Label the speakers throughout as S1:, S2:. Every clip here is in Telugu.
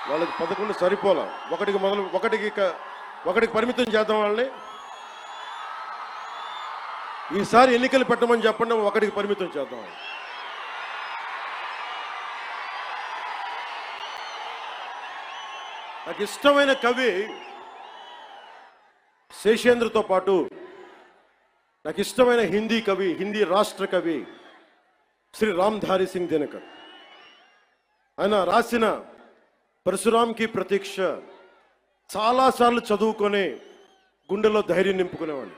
S1: వాళ్ళకి 11 సరిపోలా, ఒకటికి పరిమితం చేద్దాం వాళ్ళని. ఈసారి ఎన్నికలు పెట్టమని చెప్పండి, ఒకటికి పరిమితం చేద్దాం. నాకు ఇష్టమైన కవి శేషేంద్రతో పాటు నాకు ఇష్టమైన హిందీ కవి, హిందీ రాష్ట్ర కవి శ్రీ రామ్ధారి సింగ్ దినకర్. ఆయన రాసిన పరశురాంకి ప్రతీక్ష చాలాసార్లు చదువుకొని గుండెలో ధైర్యం నింపుకునేవాడిని.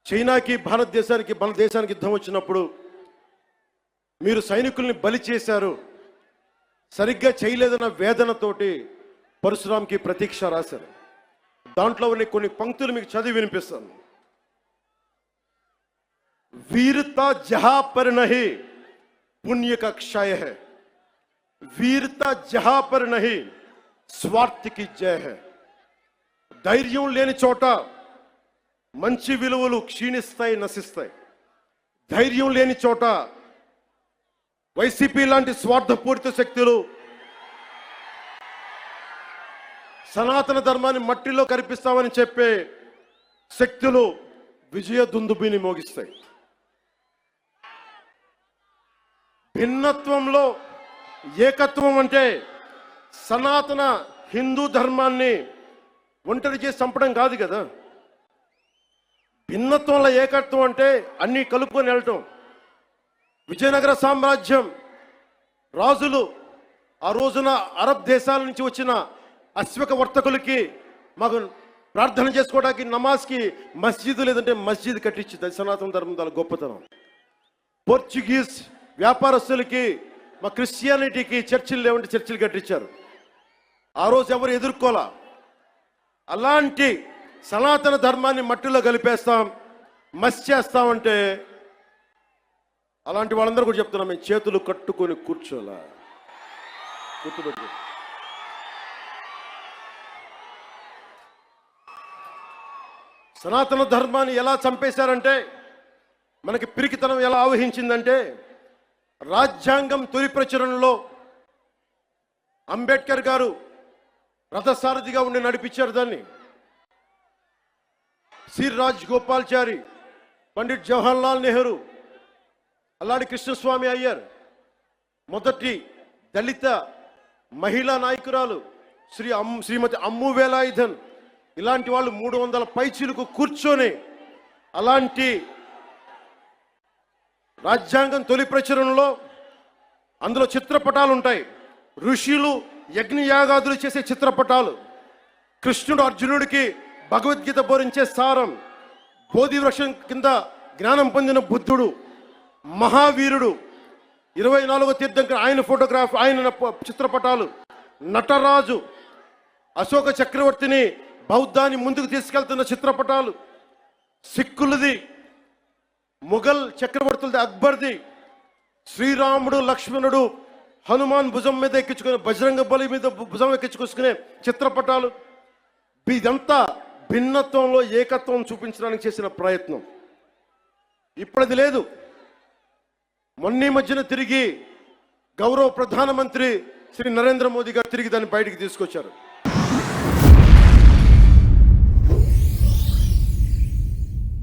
S1: చైనాకి మన దేశానికి యుద్ధం వచ్చినప్పుడు మీరు సైనికుల్ని బలి చేశారు, సరిగ్గా చేయలేదన్న వేదనతోటి పరశురాంకి ప్రతీక్ష రాశారు. దాంట్లో ఉన్న కొన్ని పంక్తులు మీకు చదివి వినిపిస్తాను. वीरता जहां पर नहीं पुण्य का क्षय है, वीरता जहां पर नहीं स्वार्थ की जय है. ధైర్యం లేని చోట మంచి విలువలు క్షీణిస్తాయి, నశిస్తాయి. ధైర్యం లేని చోట వైసీపీ లాంటి స్వార్థపూరిత శక్తులు సనాతన ధర్మాన్ని మట్టిలో కరిపిస్తామని చెప్పే శక్తులు విజయ దుందుబిని మోగిస్తాయి. భిన్నత్వంలో ఏకత్వం అంటే సనాతన హిందూ ధర్మాన్ని ఒంటరి చేసి చంపడం కాదు కదా. భిన్నత్వంలో ఏకత్వం అంటే అన్నీ కలుపుకొని వెళ్ళటం. విజయనగర సామ్రాజ్యం రాజులు ఆ రోజున అరబ్ దేశాల నుంచి వచ్చిన అశ్వక వర్తకులకి మాకు ప్రార్థన చేసుకోవడానికి నమాజ్కి మస్జిద్ లేదంటే మస్జిద్ కట్టించింది. సనాతన ధర్మం దాని గొప్పతనం. పోర్చుగీస్ వ్యాపారస్తులకి మా క్రిస్టియానిటీకి చర్చిలు లేవంటే చర్చిలు కట్టించారు. ఆ రోజు ఎవరు ఎదుర్కోలా. అలాంటి సనాతన ధర్మాన్ని మట్టిలో కలిపేస్తాం, మస్ చేస్తామంటే అలాంటి వాళ్ళందరూ కూడా చెప్తున్నాం, మేము చేతులు కట్టుకొని కూర్చోలా. గుర్తుపెట్టు. సనాతన ధర్మాన్ని ఎలా చంపేశారంటే, మనకి పిరికితనం ఎలా ఆవహించిందంటే, రాజ్యాంగం తొలి ప్రచురణలో అంబేద్కర్ గారు రథసారథిగా ఉండి నడిపించారు దాన్ని. శ్రీ రాజ్ గోపాల్చారి, పండిట్ జవహర్లాల్ నెహ్రూ, అల్లాడి కృష్ణస్వామి అయ్యర్, మొదటి దళిత మహిళా నాయకురాలు శ్రీమతి అమ్ము వేలాయుధన్, ఇలాంటి వాళ్ళు 300 పైచీలకు కూర్చొని అలాంటి రాజ్యాంగం తొలి ప్రచురణలో అందులో చిత్రపటాలు ఉంటాయి. ఋషులు యజ్ఞయాగాదులు చేసే చిత్రపటాలు, కృష్ణుడు అర్జునుడికి భగవద్గీత బోధించే సారం, బోధి వృక్షం కింద జ్ఞానం పొందిన బుద్ధుడు, మహావీరుడు, 24వ తీర్థంకర్ ఆయన ఫోటోగ్రాఫ్, ఆయన చిత్రపటాలు, నటరాజు, అశోక చక్రవర్తిని బౌద్ధాన్ని ముందుకు తీసుకెళ్తున్న చిత్రపటాలు, సిక్కులది, ముఘల్ చక్రవర్తులది, అక్బర్ది, శ్రీరాముడు లక్ష్మణుడు హనుమాన్ భుజం మీద ఎక్కించుకునే, బజరంగ బలి మీద భుజం ఎక్కించుకునే చిత్రపటాలు. ఇదంతా భిన్నత్వంలో ఏకత్వం చూపించడానికి చేసిన ప్రయత్నం. ఇప్పుడది లేదు. మొన్న మధ్యన తిరిగి గౌరవ ప్రధానమంత్రి శ్రీ నరేంద్ర మోదీ గారు తిరిగి దాన్ని బయటికి తీసుకొచ్చారు.